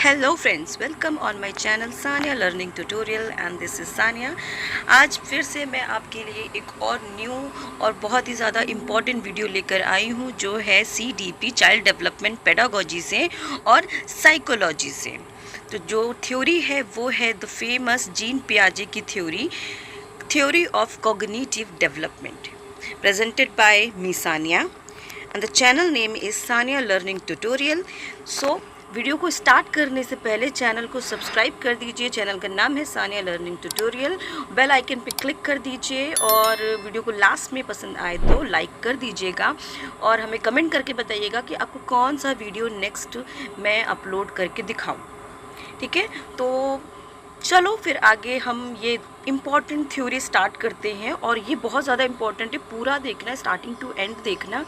Hello friends, welcome on my channel Sania learning tutorial and this is Sania. आज फिर से मैं आपके लिए एक और न्यू और बहुत ही ज़्यादा इम्पॉर्टेंट वीडियो लेकर आई हूँ, जो है CDP चाइल्ड डेवलपमेंट पेडागोजी से और साइकोलॉजी से। तो जो थ्योरी है वो है द फेमस जीन पियाजे की theory of cognitive development, presented by me Sania, and the channel name is Sania Learning Tutorial. So video को स्टार्ट करने से पहले चैनल को सब्सक्राइब कर दीजिए। चैनल का नाम है Sania learning tutorial. Bell icon पे क्लिक कर दीजिए और वीडियो को लास्ट में पसंद आए तो लाइक कर दीजिएगा और हमें कमेंट करके बताइएगा कि आपको कौन सा वीडियो नेक्स्ट मैं अपलोड करके दिखाऊं। ठीक है, तो चलो फिर आगे हम ये इम्पॉर्टेंट थ्योरी स्टार्ट करते हैं। और ये बहुत ज़्यादा इम्पॉर्टेंट है, पूरा देखना, स्टार्टिंग टू एंड देखना,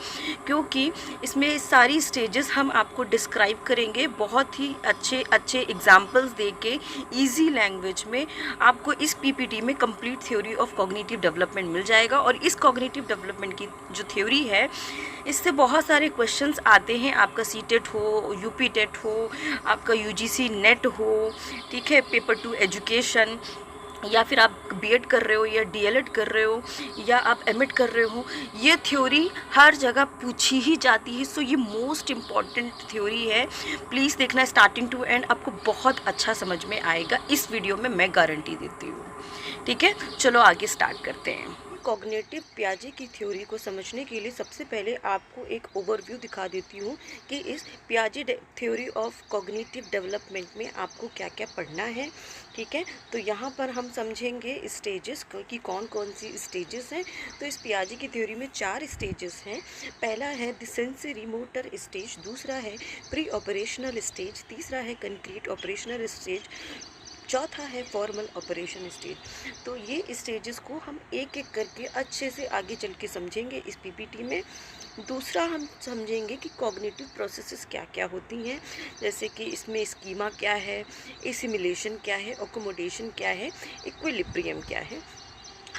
क्योंकि इसमें सारी स्टेजेस हम आपको डिस्क्राइब करेंगे बहुत ही अच्छे अच्छे एग्जांपल्स दे के ईजी लैंग्वेज में। आपको इस पीपीटी में complete theory of cognitive development मिल जाएगा। और इस कॉग्निटिव डेवलपमेंट की जो थ्योरी है, इससे बहुत सारे क्वेश्चंस आते हैं। आपका सीटेट हो, यूपी टेट हो, आपका यूजीसी नेट हो, ठीक है, पेपर 2 एजुकेशन, या फिर आप बीएड कर रहे हो या डीएलएड कर रहे हो या आप एमएड कर रहे हो, ये थ्योरी हर जगह पूछी ही जाती है। सो ये मोस्ट इम्पॉर्टेंट थ्योरी है। प्लीज़ देखना स्टार्टिंग टू एंड, आपको बहुत अच्छा समझ में आएगा इस वीडियो में, मैं गारंटी देती हूँ। ठीक है, चलो आगे स्टार्ट करते हैं। कॉग्निटिव पियाजे की थ्योरी को समझने के लिए सबसे पहले आपको एक ओवरव्यू दिखा देती हूँ कि इस पियाजे थ्योरी ऑफ कॉग्निटिव डेवलपमेंट में आपको क्या क्या पढ़ना है। ठीक है, तो यहाँ पर हम समझेंगे स्टेजेस कि कौन कौन सी स्टेजेस हैं। तो इस पियाजे की थ्योरी में 4 स्टेजेस हैं। पहला है द सेंसरी मोटर स्टेज, दूसरा है प्री ऑपरेशनल स्टेज, तीसरा है कंक्रीट ऑपरेशनल स्टेज, चौथा है फॉर्मल ऑपरेशन स्टेज। तो ये स्टेजेस को हम एक एक करके अच्छे से आगे चल के समझेंगे इस पीपीटी में। दूसरा हम समझेंगे कि कॉग्निटिव प्रोसेसेस क्या क्या होती हैं, जैसे कि इसमें स्कीमा क्या है, एसिमिलेशन क्या है, अकोमोडेशन क्या है, इक्विलिब्रियम क्या है,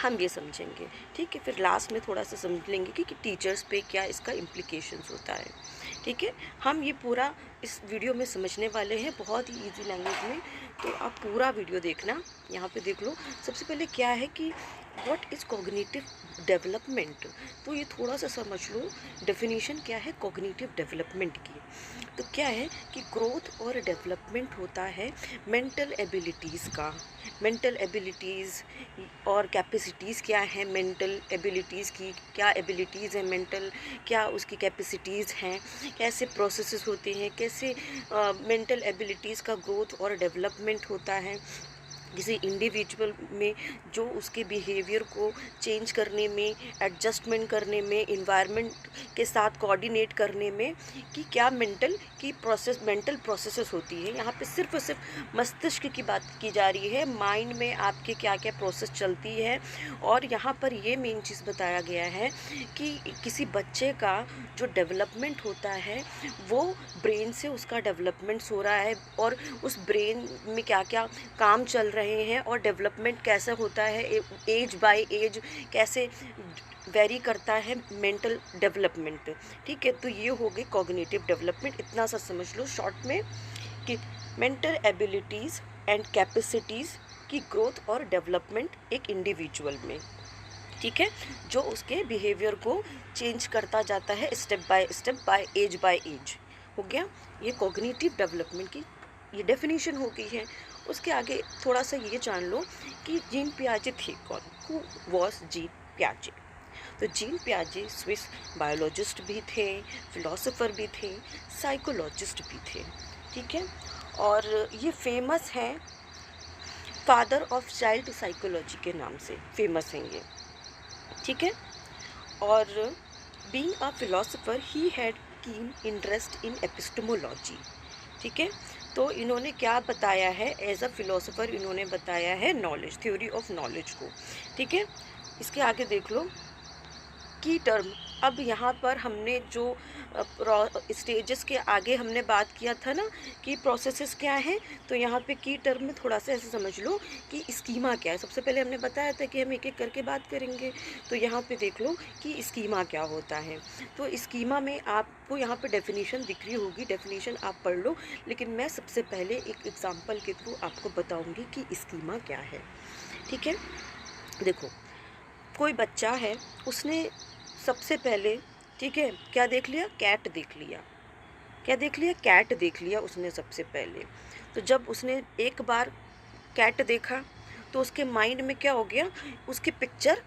हम ये समझेंगे। ठीक है, फिर लास्ट में थोड़ा सा समझ लेंगे कि टीचर्स पे क्या इसका इम्प्लीकेशंस होता है। ठीक है, हम ये पूरा इस वीडियो में समझने वाले हैं बहुत ही इजी लैंग्वेज में, तो आप पूरा वीडियो देखना। यहाँ पे देख लो, सबसे पहले क्या है कि व्हाट इज़ कॉग्निटिव डेवलपमेंट, तो ये थोड़ा सा समझ लो डेफिनेशन क्या है कॉग्निटिव डेवलपमेंट की। तो क्या है कि ग्रोथ और डेवलपमेंट होता है मेंटल एबिलिटीज़ का। मेंटल एबिलिटीज़ और कैपेसिटीज़ क्या है, मेंटल एबिलिटीज़ की क्या एबिलिटीज़ हैं, मेंटल क्या उसकी कैपेसिटीज़ हैं, कैसे प्रोसेसेस होते हैं, कैसे मेंटल एबिलिटीज़ का ग्रोथ और डेवलपमेंट होता है किसी इंडिविजुअल में, जो उसके बिहेवियर को चेंज करने में, एडजस्टमेंट करने में, इन्वायरमेंट के साथ कोऑर्डिनेट करने में, कि क्या मेंटल प्रोसेसेस होती है। यहाँ पे सिर्फ और सिर्फ मस्तिष्क की बात की जा रही है, माइंड में आपके क्या क्या प्रोसेस चलती है। और यहाँ पर ये मेन चीज़ बताया गया है कि किसी बच्चे का जो डेवलपमेंट होता है वो ब्रेन से उसका डेवलपमेंट हो रहा है, और उस ब्रेन में क्या क्या काम चल रहे हैं और डेवलपमेंट कैसा होता है, एज बाय एज कैसे वेरी करता है मेंटल डेवलपमेंट। ठीक है, तो ये हो गई कॉग्निटिव डेवलपमेंट। इतना सा समझ लो शॉर्ट में कि मेंटल एबिलिटीज़ एंड कैपेसिटीज़ की ग्रोथ और डेवलपमेंट एक इंडिविजुअल में, ठीक है, जो उसके बिहेवियर को चेंज करता जाता है स्टेप बाय एज। हो गया, ये कॉग्निटिव डेवलपमेंट की ये डेफिनेशन हो गई है। उसके आगे थोड़ा सा ये जान लो कि जीन पियाजे थे कौन, हु वॉज जीन पियाजे। तो जीन पियाजे स्विस बायोलॉजिस्ट भी थे, फिलोसोफर भी थे, साइकोलॉजिस्ट भी थे। ठीक है, और ये फेमस हैं फादर ऑफ चाइल्ड साइकोलॉजी के नाम से फेमस हैं ये। ठीक है, और being a philosopher he had keen interest in epistemology. ठीक है, तो इन्होंने क्या बताया है, एज अ फिलोसोफर इन्होंने बताया है नॉलेज, थ्योरी ऑफ नॉलेज को। ठीक है, इसके आगे देख लो की टर्म अब यहाँ पर हमने जो स्टेजेस के आगे हमने बात किया था ना कि प्रोसेसेस क्या हैं, तो यहाँ पे की टर्म में थोड़ा सा ऐसे समझ लो कि स्कीमा क्या है। सबसे पहले हमने बताया था कि हम एक एक करके बात करेंगे, तो यहाँ पे देख लो कि स्कीमा क्या होता है। तो स्कीमा में आपको यहाँ पे डेफिनेशन दिख रही होगी, डेफिनेशन आप पढ़ लो, लेकिन मैं सबसे पहले एक एग्जाम्पल के थ्रू आपको बताऊँगी कि स्कीमा क्या है। ठीक है, देखो कोई बच्चा है, उसने सबसे पहले, ठीक है, क्या देख लिया, कैट देख लिया। क्या देख लिया, कैट देख लिया उसने सबसे पहले। तो जब उसने एक बार कैट देखा तो उसके माइंड में क्या हो गया, उसकी पिक्चर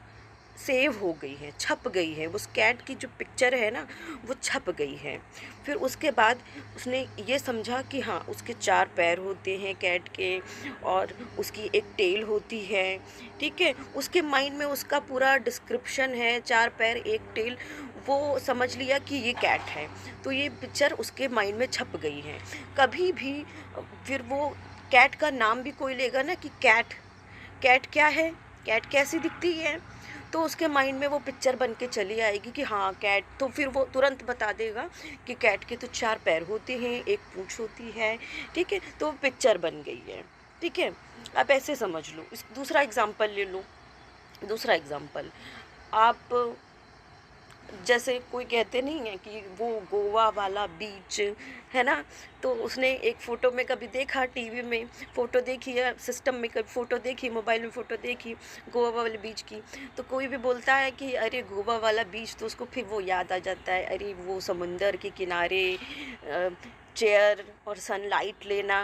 सेव हो गई है, छप गई है, उस कैट की जो पिक्चर है ना वो छप गई है। फिर उसके बाद उसने ये समझा कि हाँ उसके 4 पैर होते हैं कैट के, और उसकी एक टेल होती है। ठीक है, उसके माइंड में उसका पूरा डिस्क्रिप्शन है, 4 पैर 1 टेल, वो समझ लिया कि ये कैट है। तो ये पिक्चर उसके माइंड में छप गई है। कभी भी फिर वो कैट का नाम भी कोई लेगा ना कि कैट, कैट क्या है, कैट कैसी दिखती है, तो उसके माइंड में वो पिक्चर बन के चली आएगी कि हाँ कैट। तो फिर वो तुरंत बता देगा कि कैट के तो 4 पैर होते हैं, 1 पूंछ होती है। ठीक है, तो पिक्चर बन गई है। ठीक है, आप ऐसे समझ लो। इस दूसरा एग्जांपल ले लो। दूसरा एग्जांपल, आप जैसे कोई कहते नहीं है कि वो गोवा वाला बीच है ना, तो उसने एक फ़ोटो में कभी देखा, टीवी में फ़ोटो देखी या सिस्टम में कभी फ़ोटो देखी, मोबाइल में फ़ोटो देखी गोवा वाले बीच की, तो कोई भी बोलता है कि अरे गोवा वाला बीच, तो उसको फिर वो याद आ जाता है, अरे वो समुंदर के किनारे चेयर और सनलाइट लेना,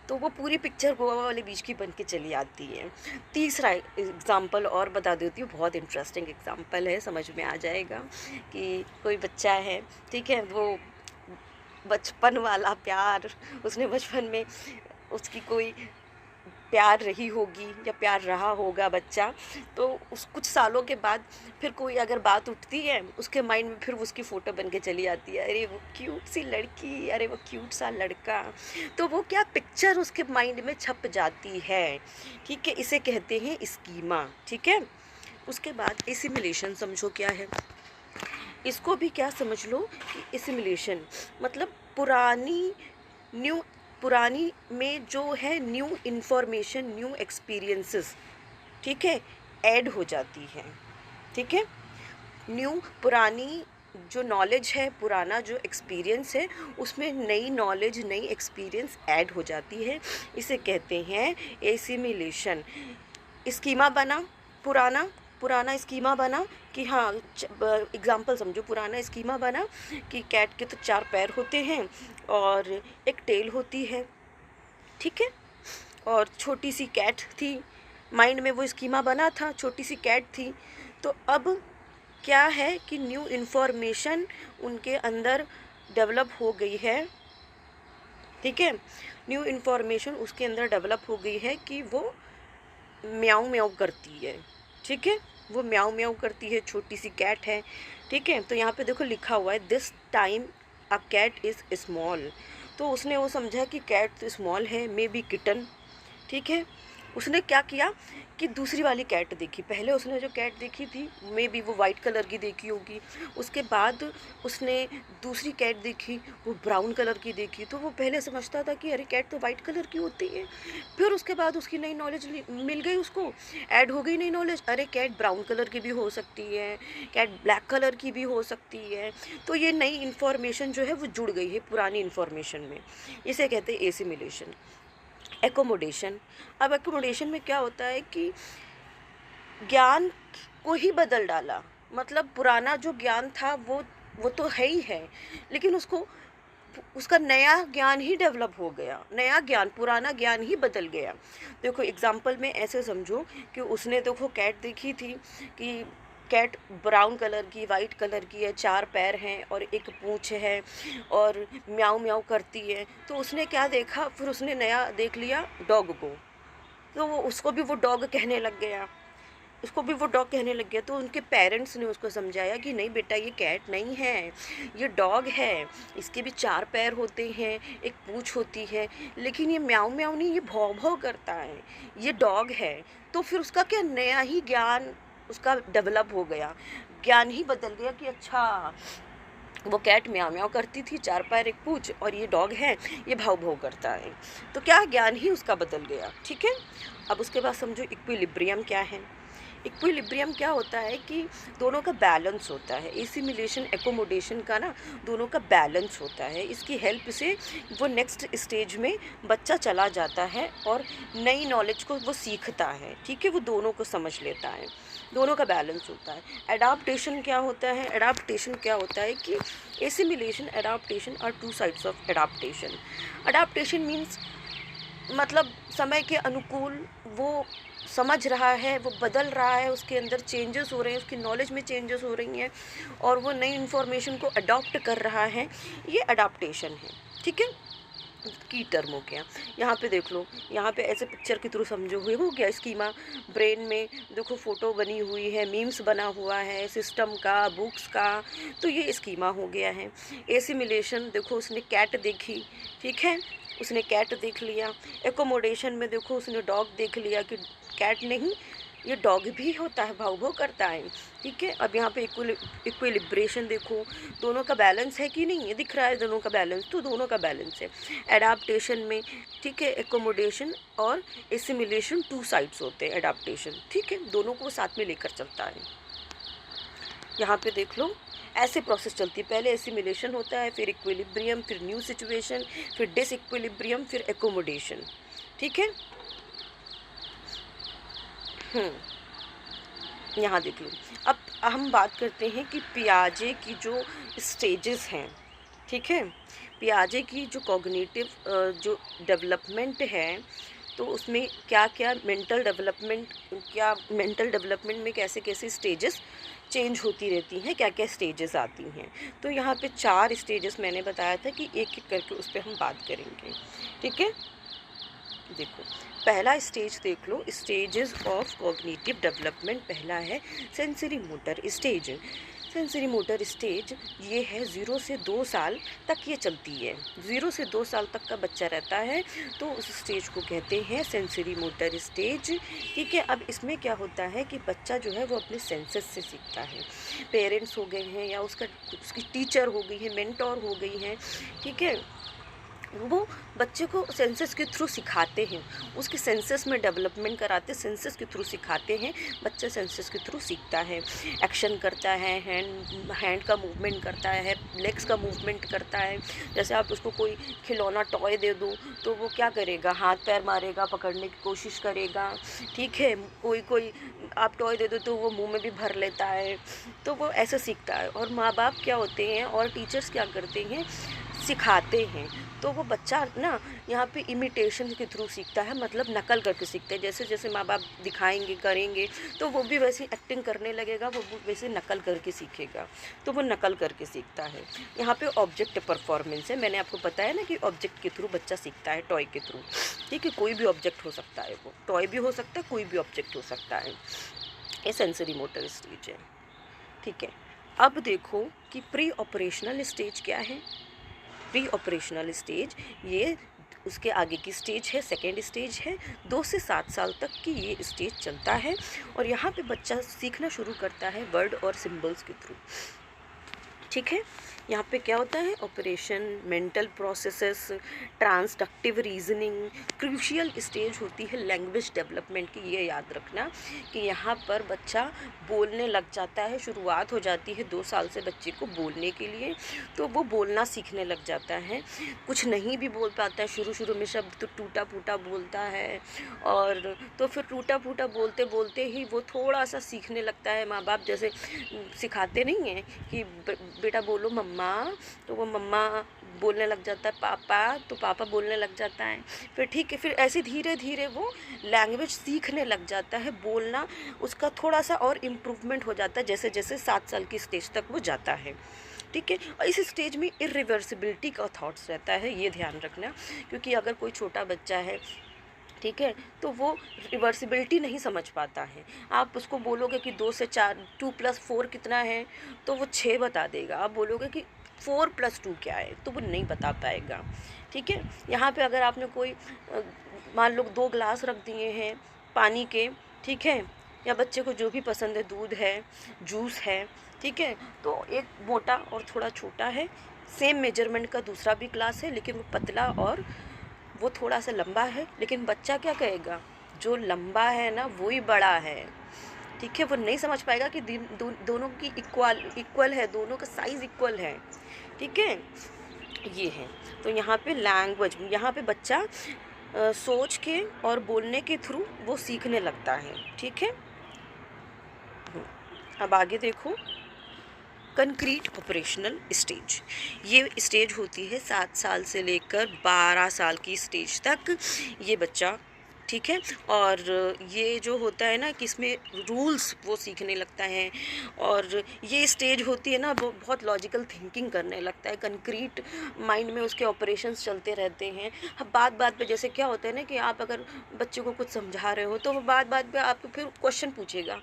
तो वो पूरी पिक्चर गोवा वाले बीच की बन के चली आती है। तीसरा एग्ज़ाम्पल और बता देती हूँ, बहुत इंटरेस्टिंग एग्ज़ाम्पल है, समझ में आ जाएगा। कि कोई बच्चा है, ठीक है, वो बचपन वाला प्यार, उसने बचपन में उसकी कोई प्यार रही होगी या प्यार रहा होगा बच्चा, तो उस कुछ सालों के बाद फिर कोई अगर बात उठती है उसके माइंड में, फिर उसकी फ़ोटो बन के चली आती है, अरे वो क्यूट सी लड़की, अरे वो क्यूट सा लड़का, तो वो क्या पिक्चर उसके माइंड में छप जाती है। ठीक है, इसे कहते हैं स्कीमा। ठीक है, उसके बाद एसिमिलेशन समझो क्या है। इसको भी क्या समझ लो कि एसिमिलेशन मतलब पुरानी में जो है न्यू इन्फॉर्मेशन, न्यू एक्सपीरियंसेस, ठीक है, ऐड हो जाती है। ठीक है, पुरानी जो नॉलेज है, पुराना जो एक्सपीरियंस है, उसमें नई नॉलेज, नई एक्सपीरियंस ऐड हो जाती है। इसे कहते हैं एसिमिलेशन। स्कीमा बना, पुराना स्कीमा बना कि हाँ, एग्ज़ाम्पल समझो, पुराना स्कीमा बना कि कैट के तो 4 पैर होते हैं और एक टेल होती है। ठीक है, और छोटी सी कैट थी, माइंड में वो स्कीमा बना था, छोटी सी कैट थी। तो अब क्या है कि न्यू इन्फॉर्मेशन उनके अंदर डेवलप हो गई है। ठीक है, न्यू इन्फॉर्मेशन उसके अंदर डेवलप हो गई है कि वो म्याऊं म्याऊं करती है। ठीक है, वो म्याऊं म्याऊं करती है, छोटी सी कैट है। ठीक है, तो यहाँ पे देखो लिखा हुआ है this time a cat is small. तो उसने वो समझा कि कैट तो स्मॉल है, मे बी किटन। ठीक है, उसने क्या किया कि दूसरी वाली कैट देखी। पहले उसने जो कैट देखी थी मे बी वो वाइट कलर की देखी होगी, उसके बाद उसने दूसरी कैट देखी, वो ब्राउन कलर की देखी। तो वो पहले समझता था कि अरे कैट तो वाइट कलर की होती है। फिर उसके बाद उसकी नई नॉलेज मिल गई, उसको ऐड हो गई नई नॉलेज, अरे कैट ब्राउन कलर की भी हो सकती है, कैट ब्लैक कलर की भी हो सकती है। तो ये नई इन्फॉर्मेशन जो है वो जुड़ गई है पुरानी इन्फॉर्मेशन में। इसे कहते हैं एसिमिलेशन। एकोमोडेशन, अब एकोमोडेशन में क्या होता है कि ज्ञान को ही बदल डाला। मतलब पुराना जो ज्ञान था वो तो है ही है, लेकिन उसका नया ज्ञान ही डेवलप हो गया, नया ज्ञान, पुराना ज्ञान ही बदल गया। देखो एग्जाम्पल में ऐसे समझो कि उसने देखो कैट देखी थी कि कैट ब्राउन कलर की, वाइट कलर की है, 4 पैर हैं और 1 पूँछ है और म्याऊं म्याऊं करती है। तो उसने क्या देखा, फिर उसने नया देख लिया डॉग को, तो उसको भी वो डॉग कहने लग गया, उसको भी वो डॉग कहने लग गया। तो उनके पेरेंट्स ने उसको समझाया कि नहीं बेटा, ये कैट नहीं है, ये डॉग है, इसके भी 4 पैर होते हैं, 1 पूँछ होती है, लेकिन ये म्याऊं म्याऊं नहीं, ये भौं भौं करता है, ये डॉग है। तो फिर उसका क्या नया ही ज्ञान उसका डेवलप हो गया, ज्ञान ही बदल गया कि अच्छा वो कैट म्याऊं म्याऊं करती थी, 4 पैर 1 पूंछ, और ये डॉग है ये भाव भाव करता है। तो क्या ज्ञान ही उसका बदल गया। ठीक है, अब उसके बाद समझो इक्विलिब्रियम क्या है। इक्विलिब्रियम क्या होता है कि दोनों का बैलेंस होता है। एसिमिलेशन एकोमोडेशन का ना दोनों का बैलेंस होता है। इसकी हेल्प से वो नेक्स्ट स्टेज में बच्चा चला जाता है और नई नॉलेज को वो सीखता है। ठीक है, वो दोनों को समझ लेता है, दोनों का बैलेंस होता है। एडाप्टेशन क्या होता है। एडाप्टेशन क्या होता है कि assimilation adaptation are 2 sides of adaptation. Adaptation means मतलब समय के अनुकूल वो समझ रहा है, वो बदल रहा है, उसके अंदर चेंजेस हो रहे हैं, उसकी नॉलेज में चेंजेस हो रही हैं और वो नई इन्फॉर्मेशन को अडॉप्ट कर रहा है, ये अडाप्टेशन है। ठीक है, की टर्म हो गया। यहाँ पे देख लो, यहाँ पे ऐसे पिक्चर के थ्रू समझो हुए हो गया स्कीमा। ब्रेन में देखो फ़ोटो बनी हुई है, मीम्स बना हुआ है सिस्टम का, बुक्स का, तो ये स्कीमा हो गया है। एसिमिलेशन देखो, उसने कैट देखी, ठीक है, उसने कैट देख लिया। एकोमोडेशन में देखो उसने डॉग देख लिया कि कैट नहीं ये डॉग भी होता है, भाव भाव करता है। ठीक है, अब यहाँ पे इक्विलिब्रेशन देखो, दोनों का बैलेंस है कि नहीं, ये दिख रहा है दोनों का बैलेंस, तो दोनों का बैलेंस है। एडाप्टेशन में ठीक है, एकोमोडेशन और एसिमिलेशन 2 साइड्स होते हैं एडाप्टेशन। ठीक है, दोनों को साथ में लेकर चलता है। यहाँ पे देख लो ऐसे प्रोसेस चलती है, पहले एसिमिलेशन होता है, फिर इक्विलिब्रियम, फिर न्यू सिचुएशन, फिर डिसइक्विलिब्रियम, फिर एकोमोडेशन। ठीक है, यहाँ देख लो। अब हम बात करते हैं कि पियाजे की जो स्टेजेस हैं। ठीक है, पियाजे की जो कॉग्निटिव जो डेवलपमेंट है, तो उसमें क्या क्या मेंटल डेवलपमेंट में कैसे कैसे स्टेजेस चेंज होती रहती हैं, क्या क्या स्टेजेस आती हैं। तो यहाँ पे 4 स्टेजेस मैंने बताया था कि एक एक करके उस पर हम बात करेंगे। ठीक है, देखो पहला स्टेज देख लो, स्टेजेस ऑफ कॉग्निटिव डेवलपमेंट। पहला है sensory motor stage. Sensory motor stage ये है 0 से 2 साल तक ये चलती है। 0 से 2 साल तक का बच्चा रहता है तो उस स्टेज को कहते हैं सेंसरी मोटर स्टेज। ठीक है, अब इसमें क्या होता है कि बच्चा जो है वो अपने सेंसेस से सीखता है। पेरेंट्स हो गए हैं या उसकी टीचर हो गई है, मेंटोर हो गई हैं, ठीक है, वो बच्चे को सेंसेस के थ्रू सिखाते हैं, उसके सेंसेस में डेवलपमेंट कराते, सेंसेस के थ्रू सिखाते हैं। बच्चा सेंसेस के थ्रू सीखता है, एक्शन करता है, हैंड का मूवमेंट करता है, लेग्स का मूवमेंट करता है। जैसे आप उसको कोई खिलौना टॉय दे दो तो वो क्या करेगा, हाथ पैर मारेगा, पकड़ने की कोशिश करेगा। ठीक है, कोई आप टॉय दे दो तो वो मुंह में भी भर लेता है, तो वो ऐसे सीखता है। और माँ बाप क्या होते हैं और टीचर्स क्या करते हैं, सिखाते हैं। तो वो बच्चा ना यहाँ पे इमिटेशन के थ्रू सीखता है, मतलब नकल करके सीखता है। जैसे जैसे माँ बाप दिखाएंगे करेंगे तो वो भी वैसे एक्टिंग करने लगेगा, वो वैसे नकल करके सीखेगा, तो वो नकल करके सीखता है। यहाँ पे ऑब्जेक्ट परफॉर्मेंस है, मैंने आपको बताया ना कि ऑब्जेक्ट के थ्रू बच्चा सीखता है, टॉय के थ्रू। ठीक है, कोई भी ऑब्जेक्ट हो सकता है, वो टॉय भी हो सकता है, कोई भी ऑब्जेक्ट हो सकता है। ये सेंसरी मोटर स्टेज है। ठीक है, अब देखो कि प्री ऑपरेशनल स्टेज क्या है। प्री ऑपरेशनल स्टेज ये उसके आगे की स्टेज है, सेकेंड स्टेज है। 2 से 7 साल तक की ये स्टेज चलता है और यहाँ पे बच्चा सीखना शुरू करता है वर्ड और सिंबल्स के थ्रू। ठीक है, यहाँ पे क्या होता है, operation, mental processes, transductive reasoning. Crucial stage होती है लैंग्वेज डेवलपमेंट की, ये याद रखना कि यहाँ पर बच्चा बोलने लग जाता है। शुरुआत हो जाती है 2 साल से बच्चे को बोलने के लिए, तो वो बोलना सीखने लग जाता है। कुछ नहीं भी बोल पाता है, शुरू में शब्द तो टूटा फूटा बोलता है, और तो फिर टूटा फूटा बोलते बोलते ही वो थोड़ा सा सीखने लगता है। माँ बाप जैसे सिखाते नहीं हैं कि बेटा बोलो मम्मा, तो वो मम्मा बोलने लग जाता है, पापा तो पापा बोलने लग जाता है। फिर ठीक है, फिर ऐसे धीरे धीरे वो लैंग्वेज सीखने लग जाता है, बोलना उसका थोड़ा सा और इम्प्रूवमेंट हो जाता है जैसे जैसे 7 साल की स्टेज तक वो जाता है। ठीक है, और इस स्टेज में इरिवर्सिबिलिटी का थॉट्स रहता है, ये ध्यान रखना, क्योंकि अगर कोई छोटा बच्चा है, ठीक है, तो वो रिवर्सिबिलिटी नहीं समझ पाता है। आप उसको बोलोगे कि 2 से 4 2 + 4 कितना है, तो वो 6 बता देगा। आप बोलोगे कि 4 + 2 क्या है, तो वो नहीं बता पाएगा। ठीक है, यहाँ पे अगर आपने कोई मान लो 2 ग्लास रख दिए हैं पानी के, ठीक है, या बच्चे को जो भी पसंद है, दूध है, जूस है, ठीक है। तो एक मोटा और थोड़ा छोटा है, सेम मेजरमेंट का दूसरा भी क्लास है, लेकिन वो पतला और वो थोड़ा सा लंबा है। लेकिन बच्चा क्या कहेगा, जो लंबा है ना वो ही बड़ा है। ठीक है, वो नहीं समझ पाएगा कि दोनों की इक्वल है, दोनों का साइज़ इक्वल है। ठीक है, ये है। तो यहाँ पे लैंग्वेज, यहाँ पे बच्चा सोच के और बोलने के थ्रू वो सीखने लगता है। ठीक है, अब आगे देखो, कंक्रीट ऑपरेशनल स्टेज। ये स्टेज होती है 7 साल से लेकर 12 साल की स्टेज तक ये बच्चा, ठीक है। और ये जो होता है ना कि इसमें रूल्स वो सीखने लगता है, और ये स्टेज होती है ना वो बहुत लॉजिकल थिंकिंग करने लगता है, कंक्रीट माइंड में उसके ऑपरेशंस चलते रहते हैं। अब बात पे जैसे क्या होता है ना कि आप अगर बच्चे को कुछ समझा रहे हो तो वो बात पे आपको फिर क्वेश्चन पूछेगा,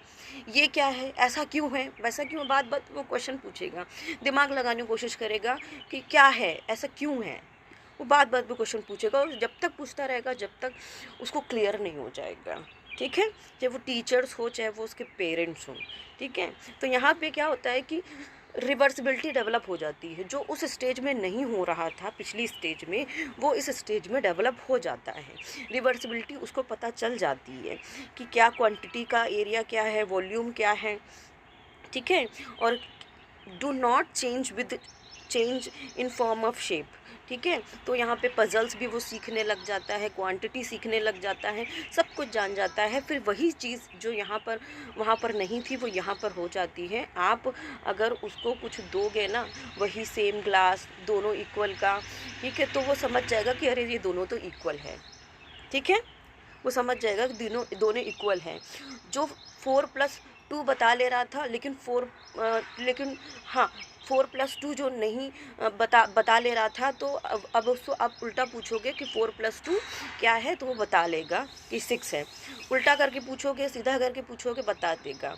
ये क्या है, ऐसा क्यों है, वैसा क्यों, बात पे वो क्वेश्चन पूछेगा, दिमाग लगाने की कोशिश करेगा कि क्या है, ऐसा क्यों है। वो बात पे क्वेश्चन पूछेगा, और जब तक पूछता रहेगा जब तक उसको क्लियर नहीं हो जाएगा। ठीक है, चाहे वो टीचर्स हो चाहे वो उसके पेरेंट्स हों। ठीक है, तो यहाँ पे क्या होता है कि रिवर्सिबिलिटी डेवलप हो जाती है, जो उस स्टेज में नहीं हो रहा था पिछली स्टेज में, वो इस स्टेज में डेवलप हो जाता है। रिवर्सिबिलिटी उसको पता चल जाती है कि क्या क्वांटिटी का एरिया क्या है, वॉल्यूम क्या है। ठीक है, और do not change with change in form of shape. ठीक है, तो यहाँ पे पजल्स भी वो सीखने लग जाता है, क्वांटिटी सीखने लग जाता है, सब कुछ जान जाता है। फिर वही चीज़ जो यहाँ पर वहाँ पर नहीं थी वो यहाँ पर हो जाती है। आप अगर उसको कुछ दोगे ना, वही सेम ग्लास दोनों इक्वल का, ठीक है, तो वो समझ जाएगा कि अरे ये दोनों तो इक्वल है। ठीक है, वो समझ जाएगा कि दोनों इक्वल हैं। जो 4+2 बता ले रहा था, लेकिन हाँ 4+2 जो नहीं बता ले रहा था, तो अब उसको आप उल्टा पूछोगे कि 4+2 क्या है, तो वो बता लेगा कि 6 है। उल्टा करके पूछोगे, सीधा करके पूछोगे, बता देगा।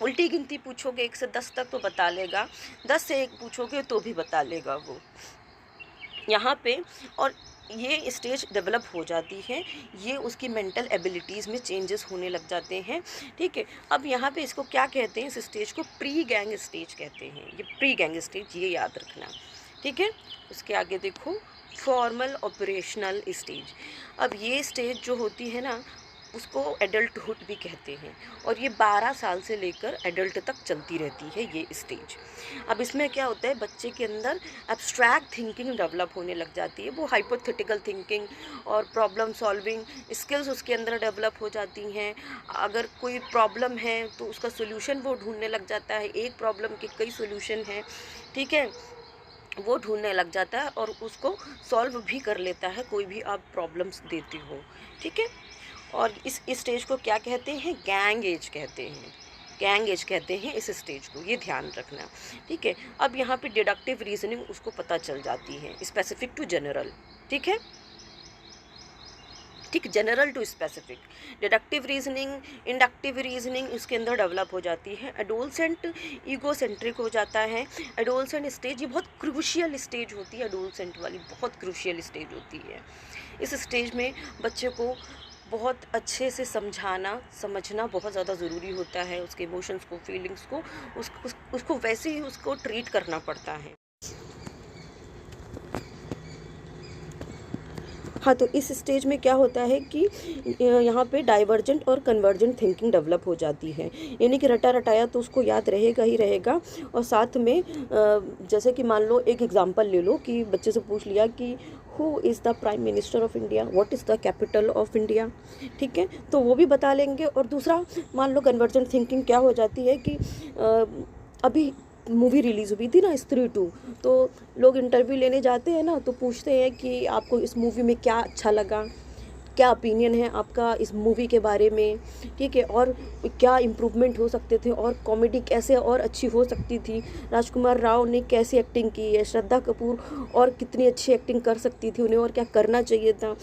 उल्टी गिनती पूछोगे 1 से 10 तक तो बता लेगा, 10 से 1 पूछोगे तो भी बता लेगा वो यहाँ पे। और ये स्टेज डेवलप हो जाती है, ये उसकी मेंटल एबिलिटीज़ में चेंजेस होने लग जाते हैं। ठीक है, अब यहाँ पे इसको क्या कहते हैं, इस स्टेज को प्री गैंग स्टेज कहते हैं। ये प्री गैंग स्टेज, ये याद रखना। ठीक है, उसके आगे देखो, फॉर्मल ऑपरेशनल स्टेज। अब ये स्टेज जो होती है ना उसको एडल्टहुड भी कहते हैं, और ये 12 साल से लेकर एडल्ट तक चलती रहती है ये स्टेज। अब इसमें क्या होता है, बच्चे के अंदर एब्स्ट्रैक्ट थिंकिंग डेवलप होने लग जाती है, वो हाइपोथेटिकल थिंकिंग और प्रॉब्लम सॉल्विंग स्किल्स उसके अंदर डेवलप हो जाती हैं। अगर कोई प्रॉब्लम है तो उसका सोल्यूशन वो ढूंढने लग जाता है, एक प्रॉब्लम के कई सोल्यूशन हैं। ठीक है, वो ढूंढने लग जाता है और उसको सॉल्व भी कर लेता है, कोई भी आप प्रॉब्लम्स देते हो। ठीक है, और इस स्टेज को क्या कहते हैं, गैंग एज कहते हैं। गैंग एज कहते हैं इस स्टेज को, ये ध्यान रखना। ठीक है, अब यहाँ पे डिडक्टिव रीजनिंग उसको पता चल जाती है, स्पेसिफिक टू जनरल। ठीक है, ठीक, general to specific, deductive reasoning, inductive reasoning इसके अंदर डेवलप हो जाती है। एडोलसेंट ईगोसेंट्रिक हो जाता है। एडोलसेंट स्टेज ये बहुत क्रूशियल स्टेज होती है, एडोलसेंट वाली बहुत क्रूशियल स्टेज होती है। इस स्टेज में बच्चे को बहुत अच्छे से समझना बहुत ज़्यादा ज़रूरी होता है, उसके इमोशंस को, फीलिंग्स को, उसको वैसे ही उसको ट्रीट करना पड़ता है। हाँ, तो इस स्टेज में क्या होता है कि यहाँ पे डाइवर्जेंट और कन्वर्जेंट थिंकिंग डेवलप हो जाती है, यानी कि रटा रटाया तो उसको याद रहेगा ही रहेगा। और साथ में जैसे कि मान लो एक एग्जांपल ले लो कि बच्चे से पूछ लिया कि who is the prime minister of India, what is the capital of India. ठीक है, तो वो भी बता लेंगे। और दूसरा मान लो कन्वर्जेंट थिंकिंग क्या हो जाती है कि अभी मूवी रिलीज़ हुई थी ना स्त्री 2, तो लोग इंटरव्यू लेने जाते हैं ना, तो पूछते हैं कि आपको इस मूवी में क्या अच्छा लगा, क्या ओपिनियन है आपका इस मूवी के बारे में। ठीक है, और क्या इम्प्रूवमेंट हो सकते थे, और कॉमेडी कैसे और अच्छी हो सकती थी, राजकुमार राव ने कैसी एक्टिंग की है, श्रद्धा कपूर और कितनी अच्छी एक्टिंग कर सकती थी, उन्हें और क्या करना चाहिए था।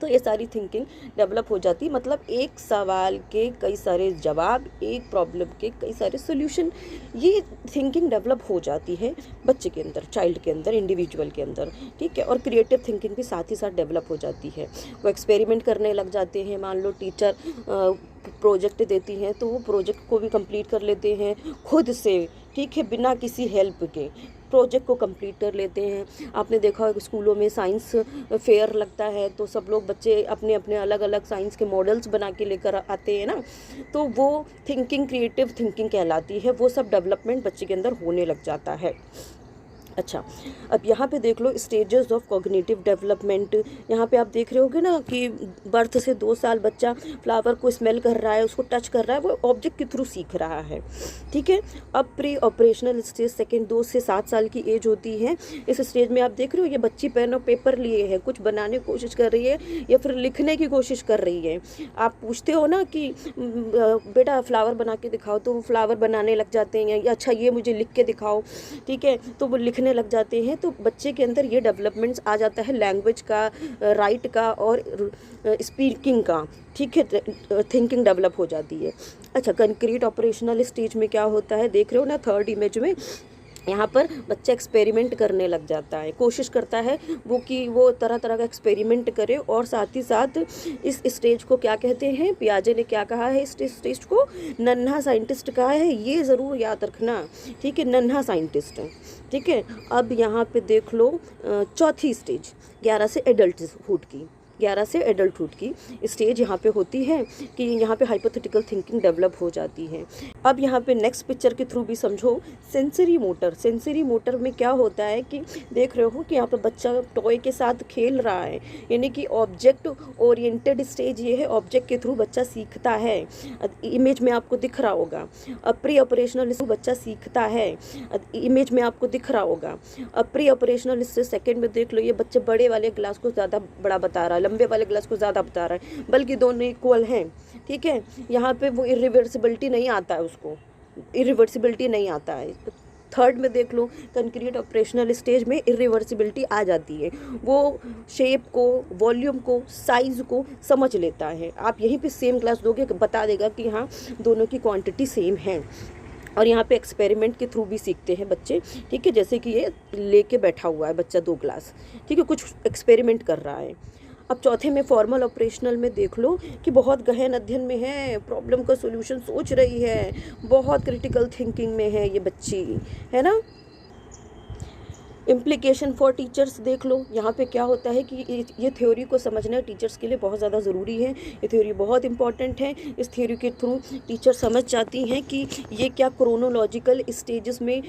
तो ये सारी थिंकिंग डेवलप हो जाती है, मतलब एक सवाल के कई सारे जवाब, एक प्रॉब्लम के कई सारे सॉल्यूशन, ये थिंकिंग डेवलप हो जाती है बच्चे के अंदर, चाइल्ड के अंदर, इंडिविजुअल के अंदर। ठीक है, और क्रिएटिव थिंकिंग भी साथ ही साथ डेवलप हो जाती है। वो एक्सपेरिमेंट करने लग जाते हैं। मान लो टीचर प्रोजेक्ट देती हैं तो वो प्रोजेक्ट को भी कंप्लीट कर लेते हैं खुद से, ठीक है, बिना किसी हेल्प के प्रोजेक्ट को कंप्लीट कर लेते हैं। आपने देखा होगा स्कूलों में साइंस फेयर लगता है तो सब लोग बच्चे अपने अपने अलग अलग साइंस के मॉडल्स बना के लेकर आते हैं ना, तो वो थिंकिंग, क्रिएटिव थिंकिंग कहलाती है। वो सब डेवलपमेंट बच्चे के अंदर होने लग जाता है। अच्छा, अब यहाँ पे देख लो स्टेजेस ऑफ कॉग्निटिव डेवलपमेंट। यहाँ पे आप देख रहे होगे ना कि बर्थ से 2 साल बच्चा फ्लावर को स्मेल कर रहा है, उसको टच कर रहा है, वो ऑब्जेक्ट के थ्रू सीख रहा है, ठीक है। अब प्री ऑपरेशनल स्टेज सेकेंड 2 से 7 साल की एज होती है। इस स्टेज में आप देख रहे हो ये बच्ची पेन और पेपर लिए है, कुछ बनाने की कोशिश कर रही है या फिर लिखने की कोशिश कर रही है। आप पूछते हो ना कि बेटा फ्लावर बना के दिखाओ, तो वो फ्लावर बनाने लग जाते हैं, या अच्छा ये मुझे लिख के दिखाओ, ठीक है, तो वो लिखने लग जाते हैं। तो बच्चे के अंदर ये डेवलपमेंट्स आ जाता है, लैंग्वेज का, राइट का और स्पीकिंग का, ठीक है, थिंकिंग डेवलप हो जाती है। अच्छा, कंक्रीट ऑपरेशनल स्टेज में क्या होता है देख रहे हो ना, थर्ड इमेज में यहाँ पर बच्चा एक्सपेरिमेंट करने लग जाता है, कोशिश करता है वो कि वो तरह तरह का एक्सपेरिमेंट करे। और साथ ही साथ इस स्टेज को क्या कहते हैं, पियाजे ने क्या कहा है, इस स्टेज को नन्हा साइंटिस्ट कहा है, ये ज़रूर याद रखना, ठीक है, नन्हा साइंटिस्ट, ठीक है। अब यहाँ पे देख लो चौथी स्टेज 11 से एडल्टहुड की, 11 से एडल्टहुड की स्टेज यहाँ पे होती है कि यहाँ पे हाइपोथेटिकल थिंकिंग डेवलप हो जाती है। अब यहाँ पे नेक्स्ट पिक्चर के थ्रू भी समझो सेंसरी मोटर। सेंसरी मोटर में क्या होता है कि देख रहे हो कि यहाँ पे बच्चा टॉय के साथ खेल रहा है, यानी कि ऑब्जेक्ट ओरिएंटेड स्टेज ये है, ऑब्जेक्ट के थ्रू बच्चा सीखता है। इमेज में आपको दिख रहा होगा। अब प्री ऑपरेशनल बच्चा सीखता है, इमेज में आपको दिख रहा होगा। अब प्री ऑपरेशनल स्टेज सेकेंड में देख लो, ये बच्चे बड़े वाले ग्लास को ज़्यादा बड़ा बता रहा है, लंबे वाले ग्लास को ज़्यादा बता रहा है, बल्कि दोनों इक्वल हैं, ठीक है। यहाँ पे वो इरिवर्सिबिलिटी नहीं आता है, उसको इरिवर्सिबिलिटी नहीं आता है। थर्ड में देख लो कंक्रीट ऑपरेशनल स्टेज में इरिवर्सिबिलिटी आ जाती है, वो शेप को, वॉल्यूम को, साइज़ को समझ लेता है। आप यहीं पे सेम ग्लास दोगे बता देगा कि हाँ दोनों की क्वांटिटी सेम है। और यहाँ पे एक्सपेरिमेंट के थ्रू भी सीखते हैं बच्चे, ठीक है, जैसे कि ये लेके बैठा हुआ है बच्चा 2 ग्लास, ठीक है, कुछ एक्सपेरिमेंट कर रहा है। अब चौथे में फॉर्मल ऑपरेशनल में देख लो कि बहुत गहन अध्ययन में है, प्रॉब्लम का सॉल्यूशन सोच रही है, बहुत क्रिटिकल थिंकिंग में है ये बच्ची, है ना। इम्प्लीकेशन फॉर टीचर्स देख लो, यहाँ पे क्या होता है कि ये थ्योरी को समझना टीचर्स के लिए बहुत ज़्यादा ज़रूरी है। ये थ्योरी बहुत इंपॉर्टेंट है। इस थ्योरी के थ्रू टीचर समझ जाती हैं कि ये क्या क्रोनोलॉजिकल स्टेजेस में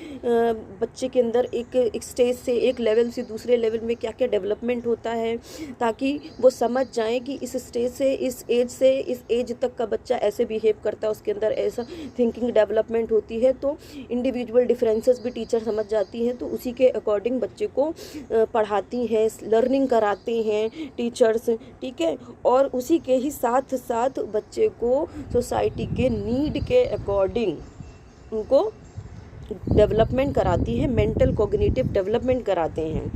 बच्चे के अंदर एक स्टेज से, एक लेवल से दूसरे लेवल में क्या क्या डेवलपमेंट होता है, ताकि वो समझ जाएँ कि इस स्टेज से इस एज तक का बच्चा ऐसे बिहेव करता है, उसके अंदर ऐसा थिंकिंग डेवलपमेंट होती है। तो इंडिविजुअल डिफरेंसेस भी टीचर समझ जाती हैं, तो उसी के अकॉर्डिंग बच्चे को पढ़ाती हैं, लर्निंग कराते हैं टीचर्स, ठीक है। और उसी के ही साथ साथ बच्चे को सोसाइटी के नीड के अकॉर्डिंग उनको डेवलपमेंट कराती है, मेंटल कॉग्निटिव डेवलपमेंट कराते हैं,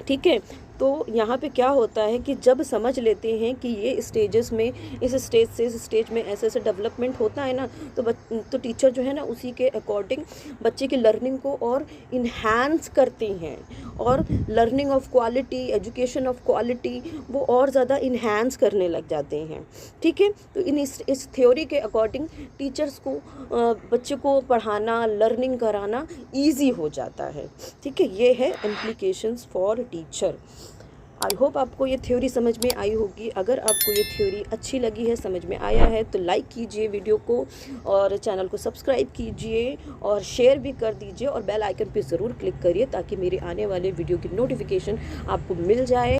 ठीक है। तो यहाँ पे क्या होता है कि जब समझ लेते हैं कि ये स्टेजेस में, इस स्टेज से इस स्टेज में ऐसे ऐसे डेवलपमेंट होता है ना, तो टीचर जो है ना उसी के अकॉर्डिंग बच्चे की लर्निंग को और इन्हांस करते हैं, और learning of quality, education of quality वो और ज़्यादा इन्हांस करने लग जाते हैं, ठीक है। तो इस थ्योरी के अकॉर्डिंग टीचर्स को बच्चे को पढ़ाना, लर्निंग कराना ईजी हो जाता है, ठीक है। ये है implications for teacher. I hope आपको ये थ्योरी समझ में आई होगी। अगर आपको ये थ्योरी अच्छी लगी है, समझ में आया है, तो लाइक कीजिए वीडियो को और चैनल को सब्सक्राइब कीजिए और शेयर भी कर दीजिए, और बेल आइकन पे ज़रूर क्लिक करिए ताकि मेरे आने वाले वीडियो की नोटिफिकेशन आपको मिल जाए।